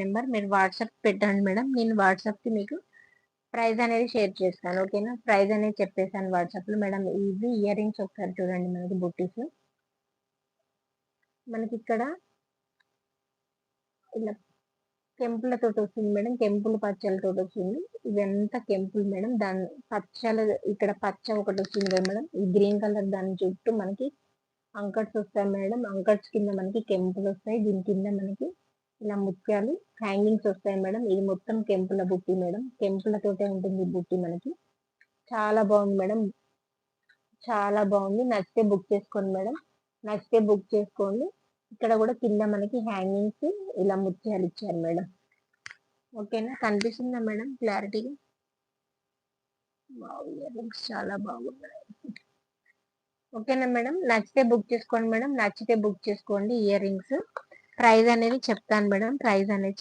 Number మీరు WhatsApp పెట్టండి madam. నేను వాట్సాప్‌కి మీకు ప్రైస్ అనేది షేర్ చేస్తాను. ఓకేనా? ప్రైస్ అనేది చెప్పేసాను వాట్సాప్‌లో. మేడం ఇవి ఇయర్ రింగ్స్ ఒకసారి చూడండి మనకి బుట్టీస్. మనకిక్కడ ఇలా కెంపులతోటొస్తుంది మేడం. కెంపులు పచ్చలతోటొస్తుంది. ఇదంతా కెంపులు మేడం. దాని పచ్చలు ఇక్కడ పచ్చ ఒకటొచ్చింది కదా మేడం. ఈ గ్రీన్ కలర్ దాని చుట్టూ మనకి అంకట్స్ వస్తాయి మేడం. అంకట్స్ కింద మనకి కెంపులొస్తాయి. దీని కింద మనకి ఇలా ముత్యాలు హ్యాంగింగ్స్ వస్తాయి మేడం. ఇది మొత్తం కెంపుల బుట్టి మేడం. కెంపులతోటే ఉంటుంది ఈ బుట్టి మనకి. చాలా బాగుంది మేడం. చాలా బాగుంది. నచ్చితే బుక్ చేసుకోండి మేడం. నచ్చితే బుక్ చేసుకోండి. ఇక్కడ కూడా కింద మనకి హ్యాంగింగ్స్ ఇలా ముత్యాలు ఇచ్చారు మేడం. ఓకేనా? కనిపిస్తుందా మేడం క్లారిటీగా? వావ్! ఇయర్ రింగ్స్ చాలా బాగున్నాయి. ఓకేనా మేడం? నచ్చితే బుక్ చేసుకోండి మేడం. నచ్చితే బుక్ చేసుకోండి ఇయర్ రింగ్స్. ప్రైస్ అనేది చెప్తాను మేడం. ప్రైస్ అనేది